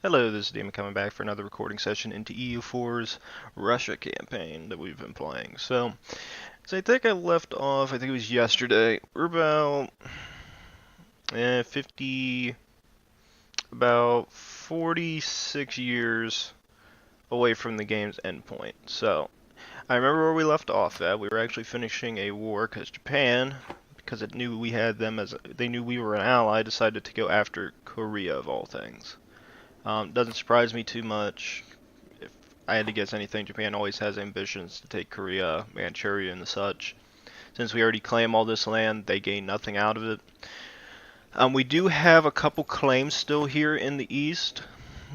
Hello, this is Damon coming back for another recording session into EU4's Russia campaign that we've been playing. So I think I left off, I think it was yesterday. We're about 50, about 46 years away from the game's endpoint. So I remember where we left off at. We were actually finishing a war because Japan, because it knew we had them as they knew we were an ally, decided to go after Korea of all things. Doesn't surprise me too much. If I had to guess anything, Japan always has ambitions to take Korea, Manchuria, and the such. Since we already claim all this land, they gain nothing out of it. We do have a couple claims still here in the east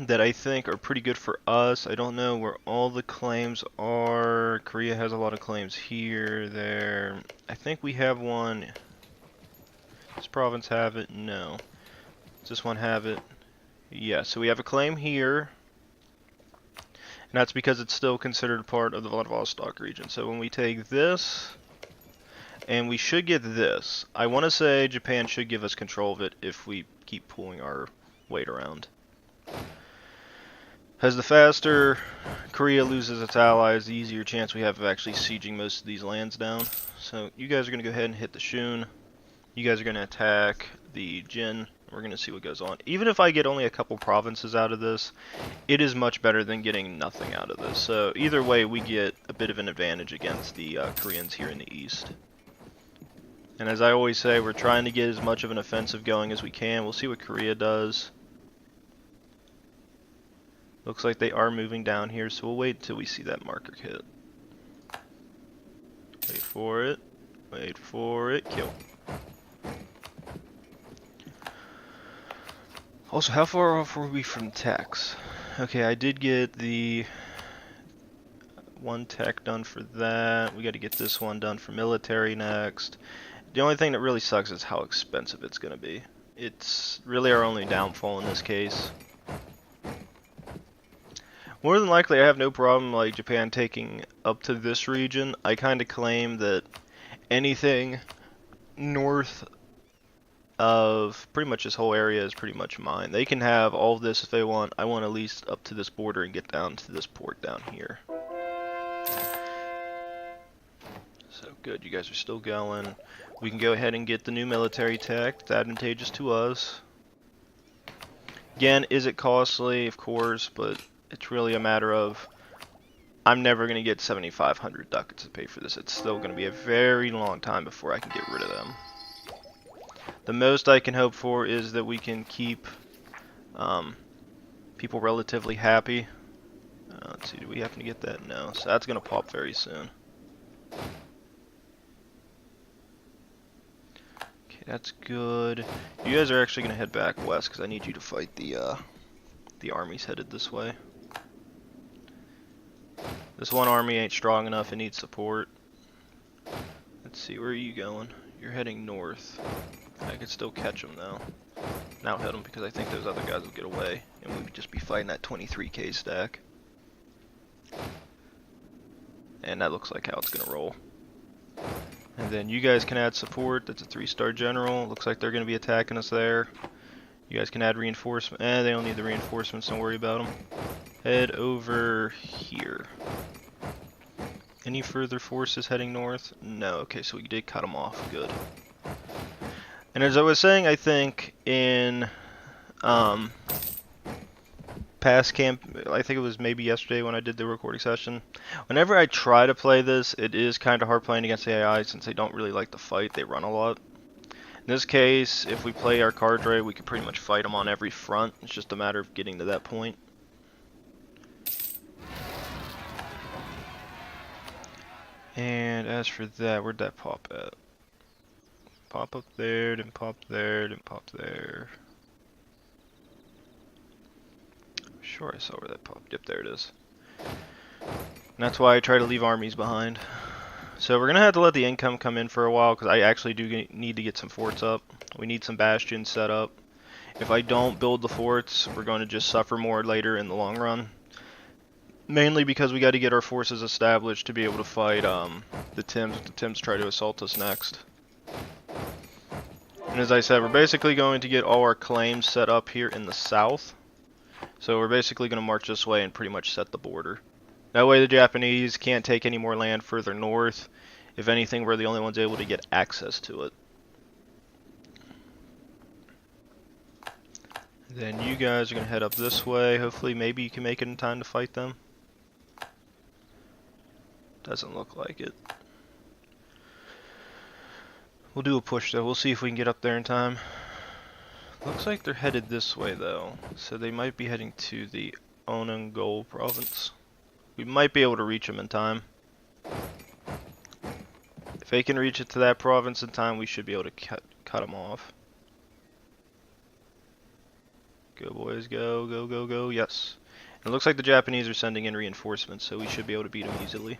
that I think are pretty good for us. I don't know where all the claims are. Korea has a lot of claims here, there. I think we have one. Does this province have it? No. Does this one have it? Yeah, so we have a claim here, and that's because it's still considered part of the Vladivostok region. So when we take this, and we should get this, I want to say Japan should give us control of it if we keep pulling our weight around. As the faster Korea loses its allies, the easier chance we have of actually sieging most of these lands down. So you guys are going to go ahead and hit the Shun. You guys are going to attack the Jin. We're going to see what goes on. Even if I get only a couple provinces out of this, it is much better than getting nothing out of this. So either way, we get a bit of an advantage against the Koreans here in the east. And as I always say, we're trying to get as much of an offensive going as we can. We'll see what Korea does. Looks like they are moving down here, so we'll wait until we see that marker hit. Wait for it. Wait for it. Kill. Also, how far off were we from techs? Okay, I did get the one tech done for that. We got to get this one done for military next. The only thing that really sucks is how expensive it's going to be. It's really our only downfall in this case. More than likely, I have no problem like Japan taking up to this region. I kind of claim that anything north of pretty much this whole area is pretty much mine. They can have all of this if they want. I want at least up to this border and get down to this port down here. So good, you guys are still going. We can go ahead and get the new military tech. It's advantageous to us. Again, is it costly? Of course, but it's really a matter of I'm never going to get 7,500 ducats to pay for this. It's still going to be a very long time before I can get rid of them. The most I can hope for is that we can keep people relatively happy. Let's see, do we happen to get that? No. So that's going to pop very soon. Okay, that's good. You guys are actually going to head back west because I need you to fight the armies headed this way. This one army ain't strong enough. It needs support. Let's see, where are you going? You're heading north. I could still catch them though. Now hit them because I think those other guys will get away and we would just be fighting that 23k stack. And that looks like how it's gonna roll. And then you guys can add support. That's a 3-star general. Looks like they're gonna be attacking us there. You guys can add reinforcement. They don't need the reinforcements, don't worry about them. Head over here. Any further forces heading north? No. Okay, so we did cut them off. Good. And as I was saying, I think in past camp, I think it was maybe yesterday when I did the recording session, whenever I try to play this, it is kind of hard playing against AI since they don't really like to fight. They run a lot. In this case, if we play our cadre, we can pretty much fight them on every front. It's just a matter of getting to that point. And as for that, where'd that pop at? Pop up there, then pop there, then pop there. I'm sure I saw where that popped. Yep, there it is. And that's why I try to leave armies behind. So we're going to have to let the income come in for a while because I actually do need to get some forts up. We need some bastions set up. If I don't build the forts, we're going to just suffer more later in the long run. Mainly because we got to get our forces established to be able to fight the Tims if the Tims try to assault us next. And as I said, we're basically going to get all our claims set up here in the south. So we're basically going to march this way and pretty much set the border. That way the Japanese can't take any more land further north. If anything, we're the only ones able to get access to it. Then you guys are going to head up this way. Hopefully maybe you can make it in time to fight them. Doesn't look like it. We'll do a push though. We'll see if we can get up there in time. Looks like they're headed this way though. So they might be heading to the Onangol province. We might be able to reach them in time. If they can reach it to that province in time, we should be able to cut them off. Go boys, go, go, go, go, yes. It looks like the Japanese are sending in reinforcements, so we should be able to beat them easily.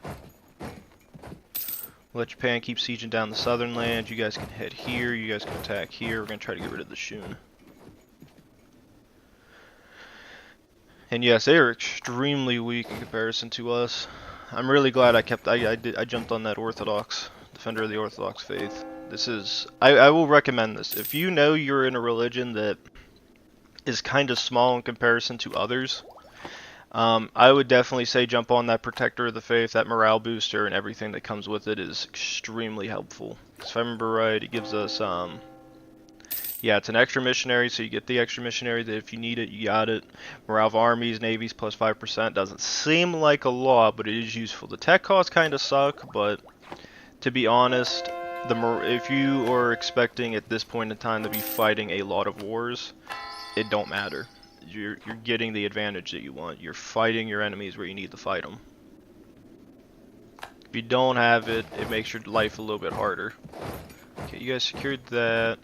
Let Japan keep sieging down the southern land. You guys can head here, you guys can attack here. We're going to try to get rid of the Shun. And yes, they are extremely weak in comparison to us. I'm really glad I jumped on that Orthodox, Defender of the Orthodox Faith. This is, I will recommend this. If you know you're in a religion that is kind of small in comparison to others, I would definitely say jump on that Protector of the Faith. That morale booster and everything that comes with it is extremely helpful. If I remember right, it gives us, yeah, it's an extra missionary, so you get the extra missionary that if you need it, you got it. Morale of armies, navies, plus 5%. Doesn't seem like a lot, but it is useful. The tech costs kind of suck, but to be honest, if you are expecting at this point in time to be fighting a lot of wars, it don't matter. You're getting the advantage that you want. You're fighting your enemies where you need to fight them. If you don't have it, it makes your life a little bit harder. Okay, you guys secured that.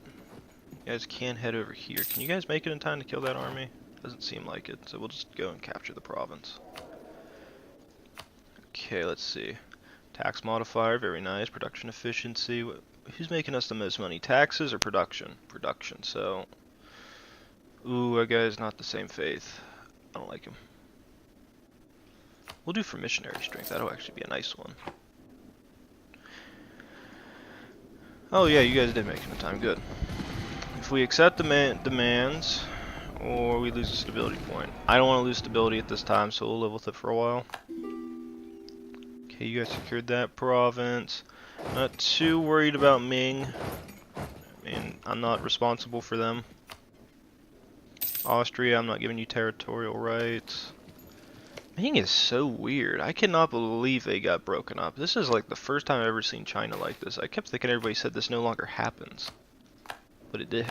You guys can head over here. Can you guys make it in time to kill that army? Doesn't seem like it, so we'll just go and capture the province. Okay, let's see. Tax modifier, very nice. Production efficiency. Who's making us the most money? Taxes or production? Production, so... Ooh, that guy's not the same faith. I don't like him. We'll do for missionary strength. That'll actually be a nice one. Oh yeah, you guys did make it in time. Good. If we accept demands, or we lose a stability point. I don't want to lose stability at this time, so we'll live with it for a while. Okay, you guys secured that province. Not too worried about Ming. I mean, I'm not responsible for them. Austria, I'm not giving you territorial rights. Ming is so weird. I cannot believe they got broken up. This is like the first time I've ever seen China like this. I kept thinking everybody said this no longer happens. But it did.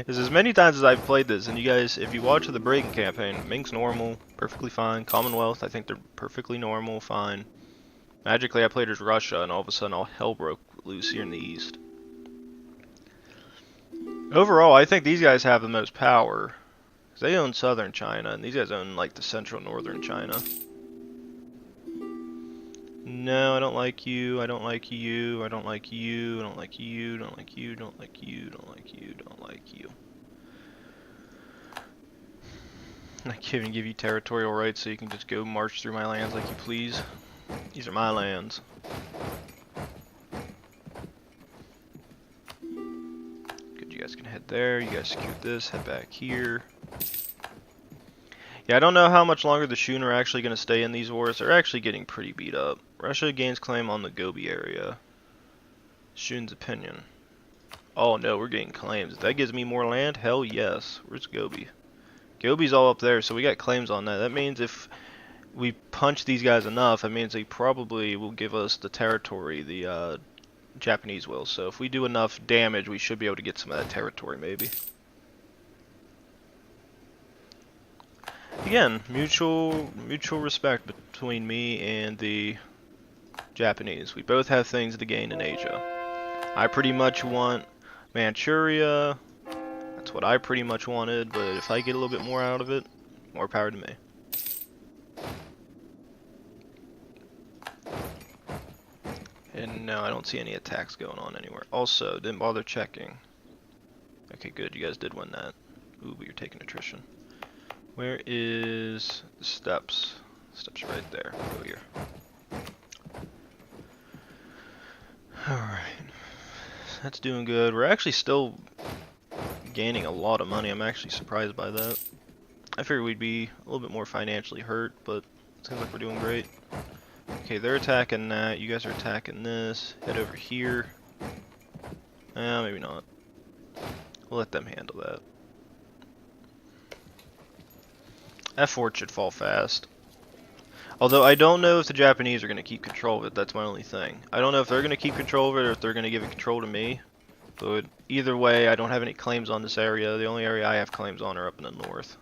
It's as many times as I've played this, and you guys, if you watch the Breaking campaign, Ming's normal, perfectly fine. Commonwealth, I think they're perfectly normal, fine. Magically, I played as Russia, and all of a sudden all hell broke loose here in the east. Overall, I think these guys have the most power. They own southern China, and these guys own like the central northern China. No, I don't like you, I don't like you, I don't like you, I don't like you, don't like you, don't like you, don't like you, don't like you. I can't even give you territorial rights so you can just go march through my lands like you please. These are my lands. Good, you guys can head there, you guys secured this, head back here. Yeah, I don't know how much longer the Shun are actually going to stay in these wars. They're actually getting pretty beat up. Russia gains claim on the Gobi area. Shun's opinion. Oh no, we're getting claims. If that gives me more land, hell yes. Where's Gobi? Gobi's all up there, so we got claims on that. That means if we punch these guys enough, that means they probably will give us the territory, the Japanese will. So if we do enough damage, we should be able to get some of that territory maybe. Again, mutual respect between me and the Japanese. We both have things to gain in Asia. I pretty much want Manchuria. That's what I pretty much wanted, but if I get a little bit more out of it, more power to me. And no, I don't see any attacks going on anywhere. Also, didn't bother checking. Okay, good, you guys did win that. Ooh, but you're taking attrition. Where is the steps? Steps are right there. Go here. Alright. That's doing good. We're actually still gaining a lot of money. I'm actually surprised by that. I figured we'd be a little bit more financially hurt, but it seems like we're doing great. Okay, they're attacking that. You guys are attacking this. Head over here. Maybe not. We'll let them handle that. That fort should fall fast. Although I don't know if the Japanese are going to keep control of it. That's my only thing. I don't know if they're going to keep control of it or if they're going to give it control to me. But either way, I don't have any claims on this area. The only area I have claims on are up in the north.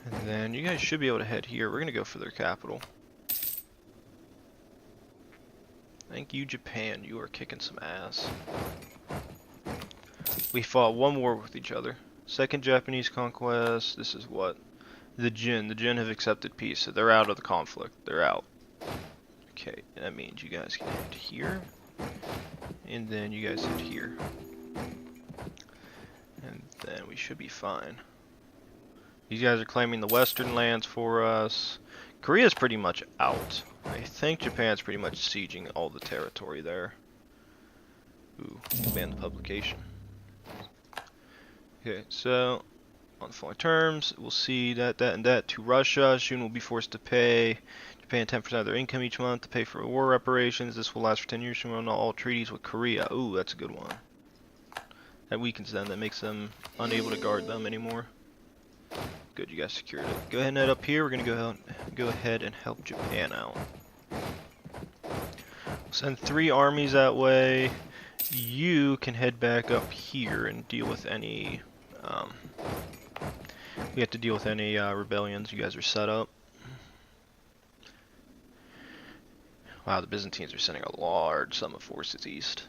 And then you guys should be able to head here. We're going to go for their capital. Thank you, Japan. You are kicking some ass. We fought one war with each other. Second Japanese conquest. This is what? The Jin. The Jin have accepted peace, so they're out of the conflict. They're out. Okay, that means you guys can head here. And then you guys head here. And then we should be fine. These guys are claiming the western lands for us. Korea's pretty much out. I think Japan's pretty much sieging all the territory there. Ooh, ban the publication. Okay, so on the following terms, we'll see that to Russia. Soon will be forced to pay Japan 10% of their income each month to pay for war reparations. This will last for 10 years from all treaties with Korea. Ooh, that's a good one. That weakens them. That makes them unable to guard them anymore. Good, you guys secured it. Go ahead and head up here. We're gonna go ahead and help Japan out. Send 3 armies that way. You can head back up here and deal with any. We have to deal with any rebellions you guys are set up. Wow, the Byzantines are sending a large sum of forces east.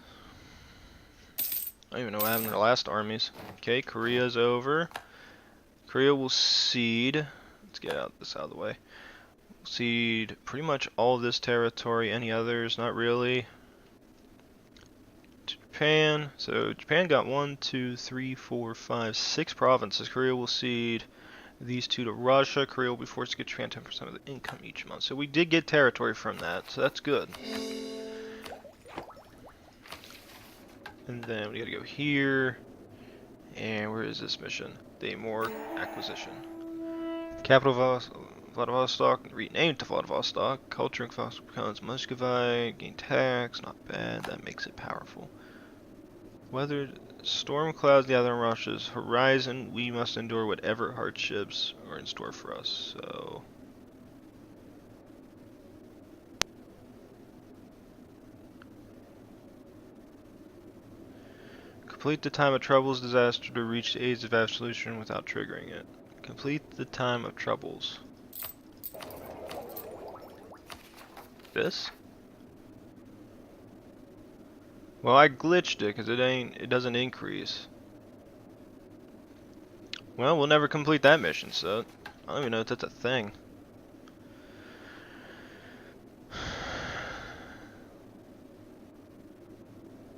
I don't even know what happened to their last armies. Okay, Korea's over. Korea will cede. Let's get this out of the way. Cede pretty much all of this territory. Any others? Not really. Japan. So Japan got 1, 2, 3, 4, 5, 6 provinces. Korea will cede these 2 to Russia. Korea will be forced to get Japan 10% of the income each month. So we did get territory from that, so that's good. And then we gotta go here. And where is this mission? Daimor acquisition. Capital of Vladivostok, renamed to Vladivostok. Culture and becomes Muscovite. Gain tax, not bad. That makes it powerful. Weather, storm clouds gather on Russia's horizon. We must endure whatever hardships are in store for us. So. Complete the time of troubles disaster to reach the age of absolution without triggering it. Complete the time of troubles. This? Well, I glitched it because it doesn't increase. Well, we'll never complete that mission, so I don't even know if that's a thing.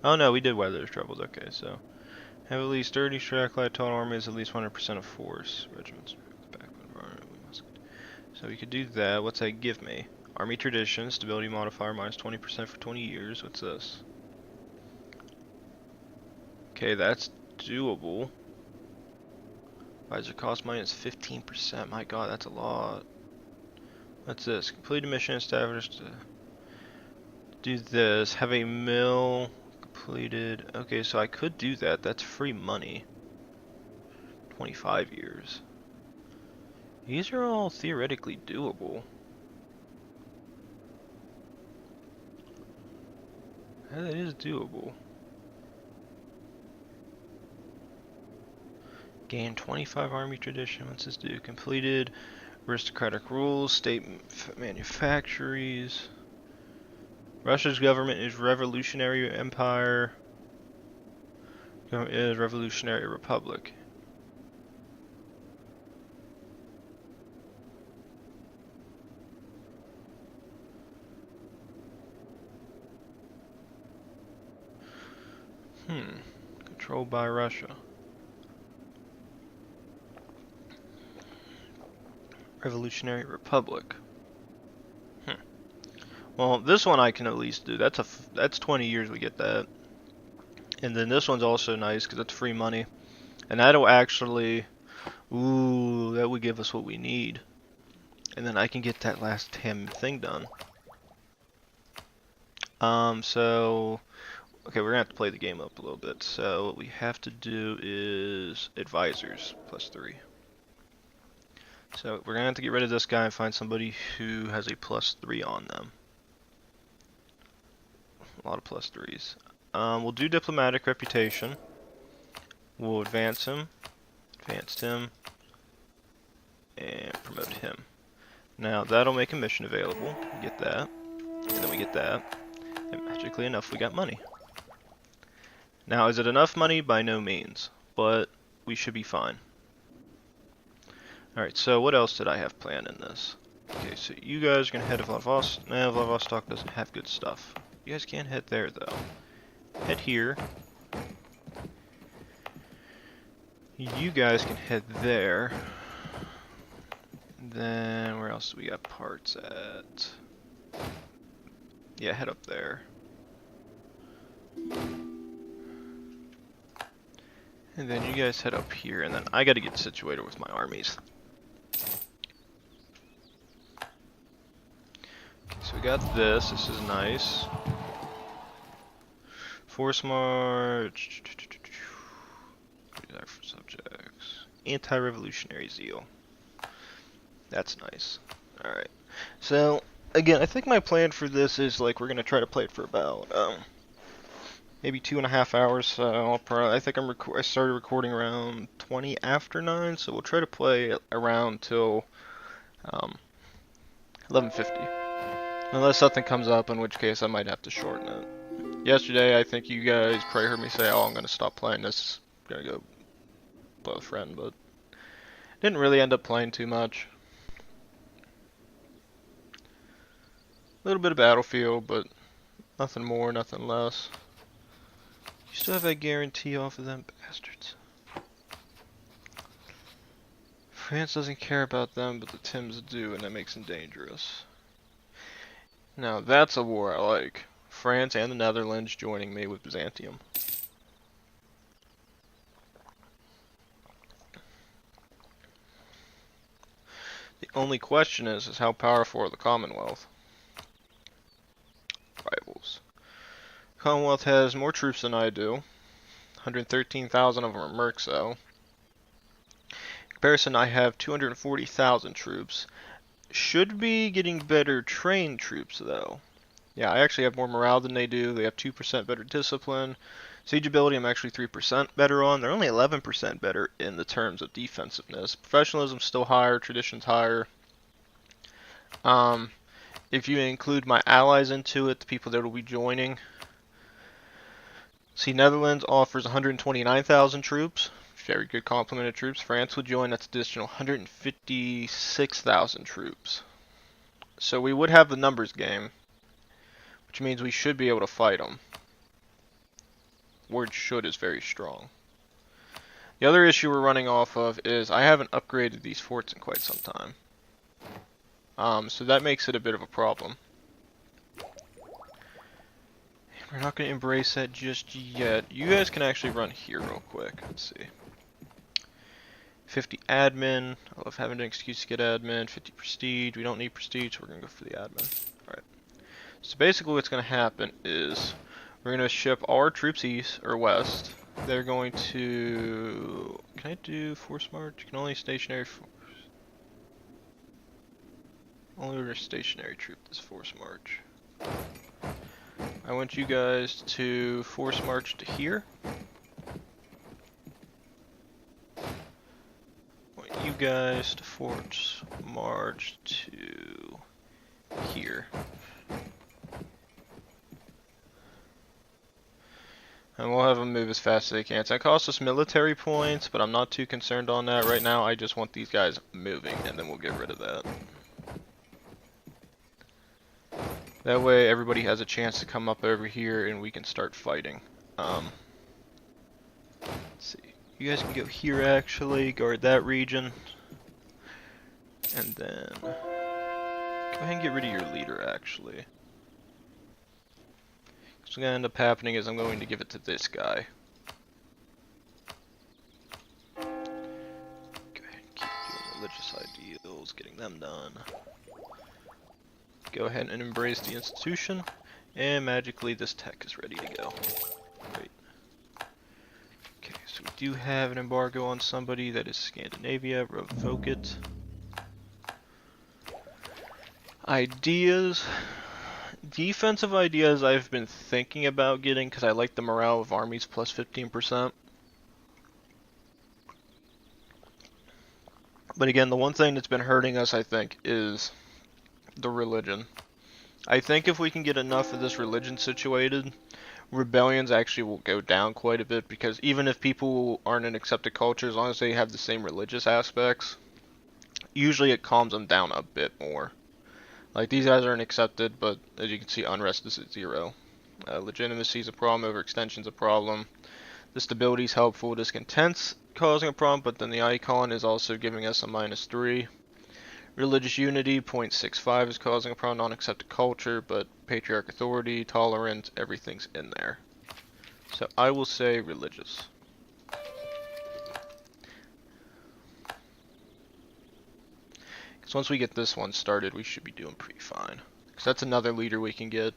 Oh no, we did weather those troubles. Okay, so have at least 30 Stracklight total armies, at least 100% of force. Regiments. So we could do that. What's that give me? Army tradition, stability modifier minus 20% for 20 years. What's this? Okay, that's doable. Advisor cost minus 15%. My god, that's a lot. What's this? Complete a mission established to do this. Have a mill completed. Okay, so I could do that. That's free money. 25 years. These are all theoretically doable. Yeah, that is doable. Gain 25 army tradition. What's this do? Completed aristocratic rules, state manufactories. Russia's government is revolutionary empire. Government is revolutionary republic. Controlled by Russia. Revolutionary Republic. Well, this one I can at least do. That's 20 years we get that. And then this one's also nice because it's free money. And that'll actually, ooh, that would give us what we need. And then I can get that last thing done. So, okay, we're gonna have to play the game up a little bit. So what we have to do is advisors, +3. So we're gonna have to get rid of this guy and find somebody who has a +3 on them. A lot of +3s. We'll do diplomatic reputation. We'll advance him, and promote him. Now that'll make a mission available. We get that, and then we get that, and magically enough, we got money. Now, is it enough money? By no means, but we should be fine. Alright, so what else did I have planned in this? Okay, so you guys are gonna head to Vladivostok. Nah, Vladivostok doesn't have good stuff. You guys can't head there, though. Head here. You guys can head there. Then, where else do we got parts at? Yeah, head up there. And then you guys head up here, and then I gotta get situated with my armies. Okay, so we got this. This is nice. Force march. Subjects. Anti-revolutionary zeal. That's nice. Alright. So, again, I think my plan for this is, like, we're gonna try to play it for about, maybe 2.5 hours. So I think I started recording around 20 after 9, so we'll try to play around till 11:50, unless something comes up, in which case I might have to shorten it. Yesterday, I think you guys probably heard me say, "Oh, I'm gonna stop playing this. I'm gonna go play with a friend," but didn't really end up playing too much. A little bit of Battlefield, but nothing more, nothing less. You still have that guarantee off of them bastards. France doesn't care about them, but the Tims do, and that makes them dangerous. Now, that's a war I like. France and the Netherlands joining me with Byzantium. The only question is how powerful are the Commonwealth? Rivals. Commonwealth has more troops than I do. 113,000 of them are mercs, though. In comparison, I have 240,000 troops. Should be getting better trained troops, though. Yeah, I actually have more morale than they do. They have 2% better discipline. Siege ability, I'm actually 3% better on. They're only 11% better in the terms of defensiveness. Professionalism still higher, tradition's higher. If you include my allies into it, the people that will be joining. See, Netherlands offers 129,000 troops. Very good complement of troops. France would join, that's additional 156,000 troops. So we would have the numbers game, which means we should be able to fight them. Word should is very strong. The other issue we're running off of is I haven't upgraded these forts in quite some time. So that makes it a bit of a problem. We're not going to embrace that just yet. You guys can actually run here real quick. Let's see. 50 admin. I love having an excuse to get admin. 50 prestige. We don't need prestige, so we're going to go for the admin. Alright. So basically what's going to happen is we're going to ship all our troops east or west. They're going to... Can I do force march? You can only stationary force. Only order stationary troop this force march. I want you guys to force march to here. I want you guys to force march to here. And we'll have them move as fast as they can. So it costs us military points, but I'm not too concerned on that right now. I just want these guys moving, and then we'll get rid of that. That way everybody has a chance to come up over here and we can start fighting. Let's see. You guys can go here actually, guard that region. And then go ahead and get rid of your leader actually. What's going to end up happening is I'm going to give it to this guy. Go ahead and keep doing religious ideals, getting them done. Go ahead and embrace the institution, and magically this tech is ready to go. Great. Okay, so we do have an embargo on somebody that is Scandinavia. Revoke it. Ideas. Defensive ideas I've been thinking about getting because I like the morale of armies plus 15%. But again, the one thing that's been hurting us, I think, is the religion. I think if we can get enough of this religion situated, rebellions actually will go down quite a bit, because even if people aren't in accepted culture, as long as they have the same religious aspects, usually it calms them down a bit more. Like, these guys aren't accepted, but as you can see, unrest is at 0. Legitimacy is a problem, overextension is a problem. The stability is helpful, discontent's causing a problem, but then the icon is also giving us a -3. Religious unity, 0.65 is causing a problem, non-accepted culture, but patriarch authority, tolerance, everything's in there. So I will say religious. Because once we get this one started, we should be doing pretty fine. Because that's another leader we can get.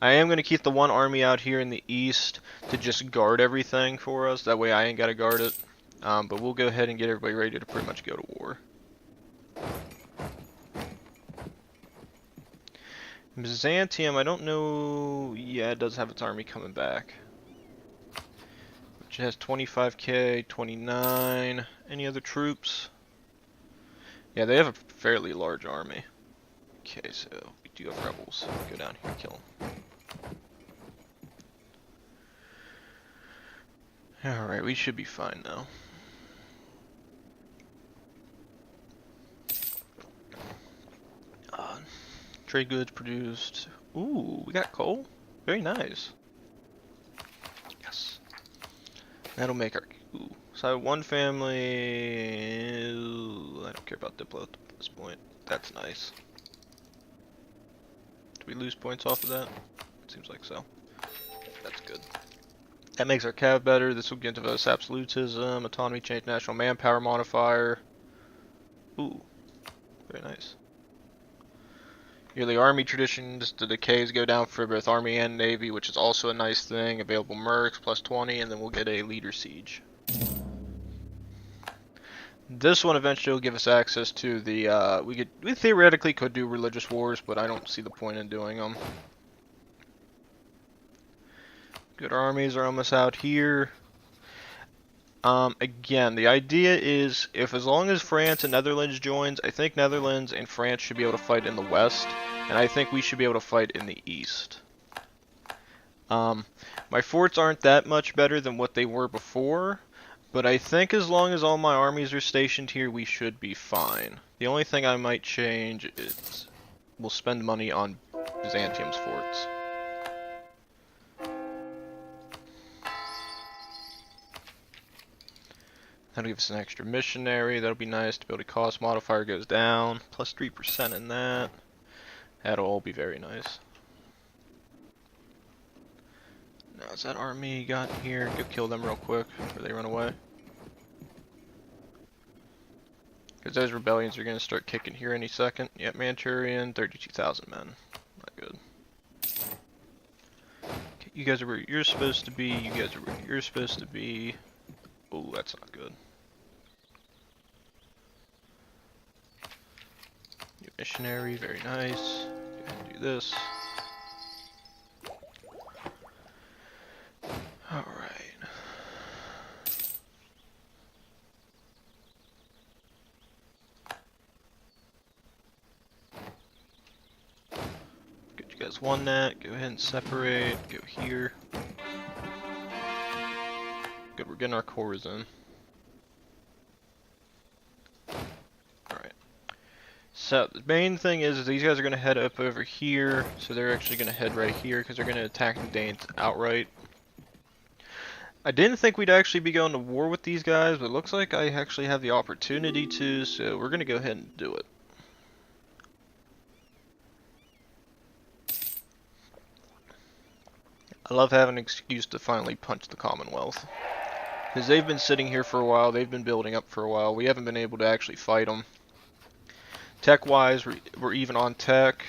I am going to keep the one army out here in the east to just guard everything for us. That way I ain't got to guard it. But we'll go ahead and get everybody ready to pretty much go to war. Byzantium, I don't know. Yeah, it does have its army coming back. Which has 25k, 29. Any other troops? Yeah, they have a fairly large army. Okay, so we do have rebels. Go down here and kill them. Alright, we should be fine now. Trade goods produced. Ooh, we got coal. Very nice. Yes. That'll make our... Ooh. So I have one family... Ooh, I don't care about Diplo at this point. That's nice. Do we lose points off of that? Seems like so. That's good. That makes our cav better. This will give us absolutism, autonomy, change national manpower modifier. Ooh. Very nice. Yearly army traditions, the decays go down for both army and navy, which is also a nice thing. Available mercs, plus 20, and then we'll get a leader siege. This one eventually will give us access to the, we theoretically could do religious wars, but I don't see the point in doing them. Good armies are almost out here. Again, the idea is, if as long as France and Netherlands joins, I think Netherlands and France should be able to fight in the west, and I think we should be able to fight in the east. My forts aren't that much better than what they were before, but I think as long as all my armies are stationed here, we should be fine. The only thing I might change is we'll spend money on Byzantium's forts. That'll give us an extra missionary. That'll be nice. Stability cost modifier goes down. Plus 3% in that. That'll all be very nice. Now, is that army gotten here? Go kill them real quick before they run away. Because those rebellions are going to start kicking here any second. Yep, Manchurian, 32,000 men. Not good. Okay, you guys are where you're supposed to be. You guys are where you're supposed to be. Oh, that's not good. New missionary, very nice. Go ahead and do this. Alright. Good, you guys won that. Go ahead and separate. Go here. Good, we're getting our cores in. Alright. So, the main thing is these guys are going to head up over here. So they're actually going to head right here because they're going to attack the Danes outright. I didn't think we'd actually be going to war with these guys, but it looks like I actually have the opportunity to, so we're going to go ahead and do it. I love having an excuse to finally punch the Commonwealth. Because they've been sitting here for a while, they've been building up for a while, we haven't been able to actually fight them. Tech-wise, we're even on tech.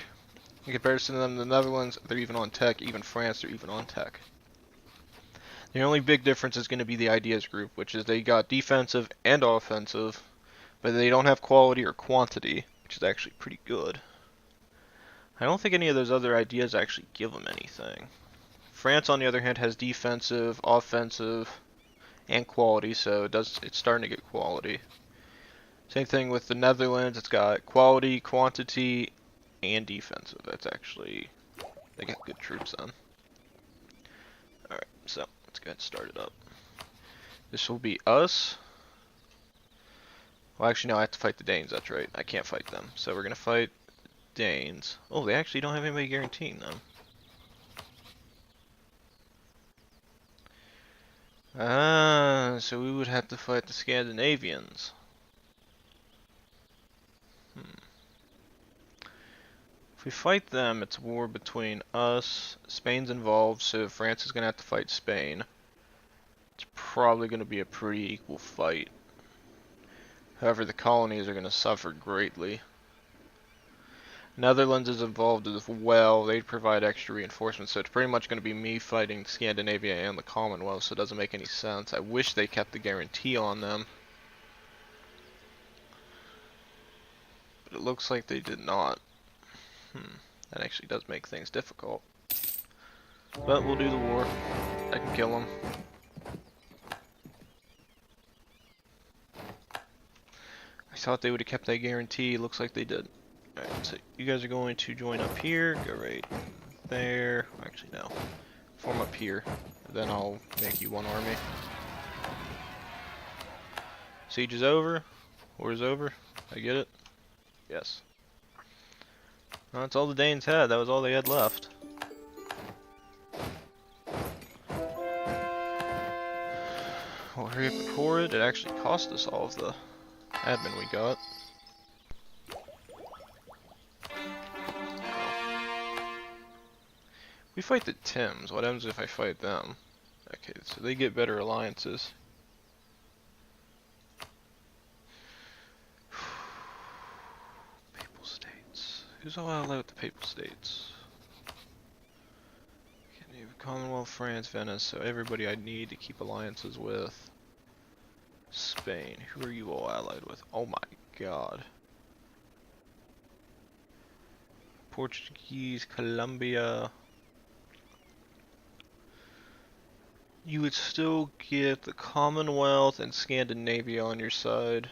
In comparison to them, the Netherlands, they're even on tech. Even France, they're even on tech. The only big difference is going to be the ideas group, which is they got defensive and offensive, but they don't have quality or quantity, which is actually pretty good. I don't think any of those other ideas actually give them anything. France, on the other hand, has defensive, offensive, and quality, so it's starting to get quality. Same thing with the Netherlands, it's got quality, quantity, and defensive. That's actually, they got good troops then. Alright, so let's go ahead and start it up. This will be us. Well, actually, no, I have to fight the Danes, that's right. I can't fight them. So we're going to fight Danes. Oh, they actually don't have anybody guaranteeing them. Ah, so we would have to fight the Scandinavians. If we fight them, it's a war between us. Spain's involved, so France is going to have to fight Spain. It's probably going to be a pretty equal fight. However, the colonies are going to suffer greatly. Netherlands is involved as well. They provide extra reinforcements, so it's pretty much going to be me fighting Scandinavia and the Commonwealth, so it doesn't make any sense. I wish they kept the guarantee on them. But it looks like they did not. That actually does make things difficult. But we'll do the war. I can kill them. I thought they would have kept that guarantee. Looks like they did. Alright, so you guys are going to join up here. Go right there. Actually, no. Form up here. Then I'll make you one army. Siege is over. War is over. I get it? Yes. Well, that's all the Danes had. That was all they had left. We'll hurry up and pour it. It actually cost us all of the admin we got. We fight the Tims. What happens if I fight them? Okay, so they get better alliances. Papal States. Who's all allied with the Papal States? Commonwealth, France, Venice, so everybody I need to keep alliances with. Spain. Who are you all allied with? Oh my god. Portuguese, Colombia. You would still get the Commonwealth and Scandinavia on your side.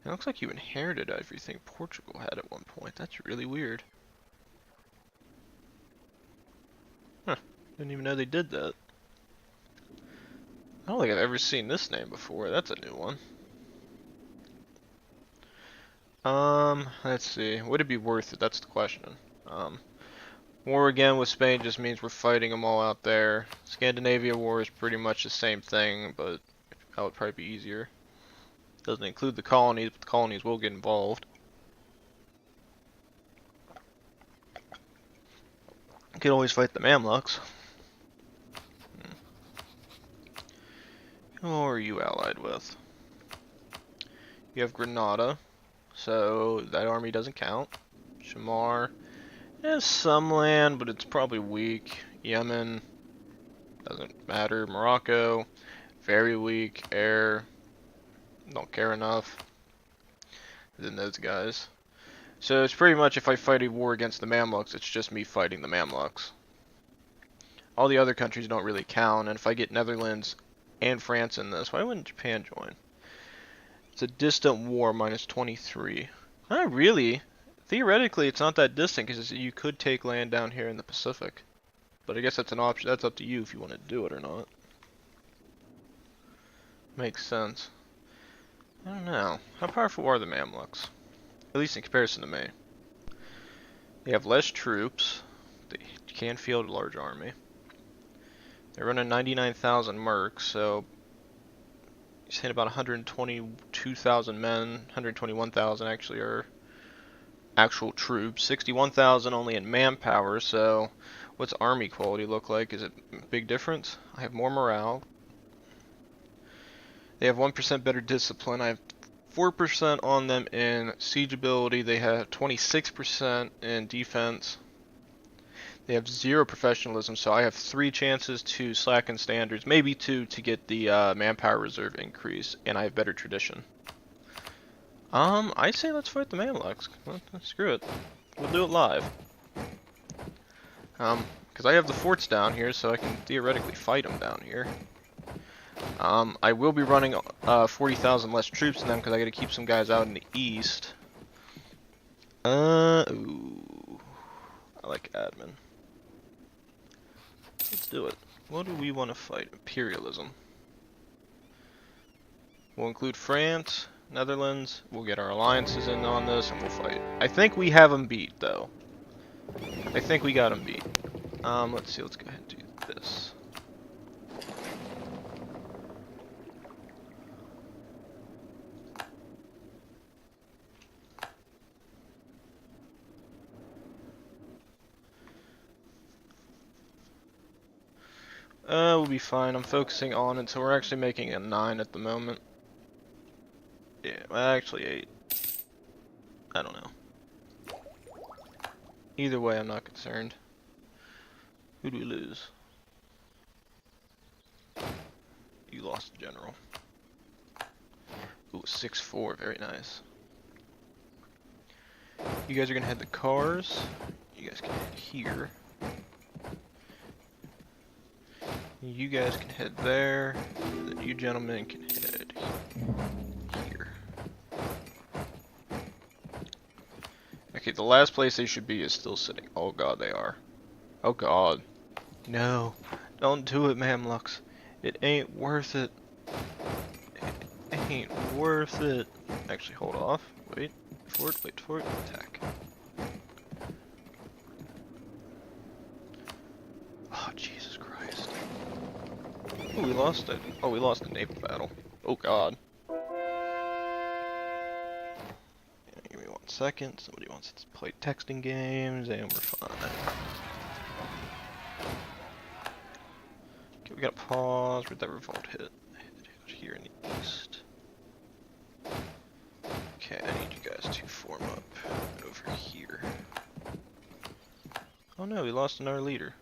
It looks like you inherited everything Portugal had at one point. That's really weird. Huh. Didn't even know they did that. I don't think I've ever seen this name before. That's a new one. Let's see. Would it be worth it? That's the question. War again with Spain just means we're fighting them all out there. Scandinavia war is pretty much the same thing, but that would probably be easier. Doesn't include the colonies, but the colonies will get involved. You can always fight the Mamluks. Who are you allied with? You have Granada, so that army doesn't count. Shamar has some land, but it's probably weak. Yemen doesn't matter. Morocco, very weak. Air, don't care enough. Then those guys. So it's pretty much if I fight a war against the Mamluks, it's just me fighting the Mamluks. All the other countries don't really count, and if I get Netherlands and France in this, why wouldn't Japan join? It's a distant war, minus 23. Not really. Theoretically, it's not that distant, because you could take land down here in the Pacific. But I guess that's an option. That's up to you if you want to do it or not. Makes sense. I don't know. How powerful are the Mamluks? At least in comparison to me. They have less troops. They can field a large army. They're running 99,000 mercs, so he's hit about 122,000 men. 121,000 actually are actual troops. 61,000 only in manpower, so What's army quality look like? Is it a big difference? I have more morale. They have 1% better discipline. I have 4% on them in siege ability. They have 26% in defense. They have 0 professionalism, so I have 3 chances to slacken standards, maybe 2 to get the manpower reserve increase, and I have better tradition. I say let's fight the Mamluks. Screw it. We'll do it live. Because I have the forts down here, so I can theoretically fight them down here. I will be running 40,000 less troops in them because I got to keep some guys out in the east. Ooh. I like admin. Let's do it. What do we want to fight? Imperialism. We'll include France, Netherlands. We'll get our alliances in on this, and we'll fight. I think we have them beat, though. I think we got them beat. Let's see. Let's go ahead and do this. We'll be fine. I'm focusing on it, so we're actually making a 9 at the moment. Yeah, well, actually 8. I don't know. Either way, I'm not concerned. Who do we lose? You lost the general. Ooh, 6-4, very nice. You guys are gonna head the cars. You guys can head here. You guys can head there. And then you gentlemen can head here. Okay, the last place they should be is still sitting. Oh god, they are. Oh god. No. Don't do it, Mamluks. It ain't worth it. It ain't worth it. Actually, hold off. Wait for it, wait for it. Attack. Oh, Jesus Christ. Oh, we lost it. Oh, we lost the naval battle. Oh god. Give me 1 second. Somebody wants to play texting games, and we're fine. Okay, we gotta pause. Where'd that revolt hit? Here in the east. Okay, I need you guys to form up over here. Oh no, we lost another leader.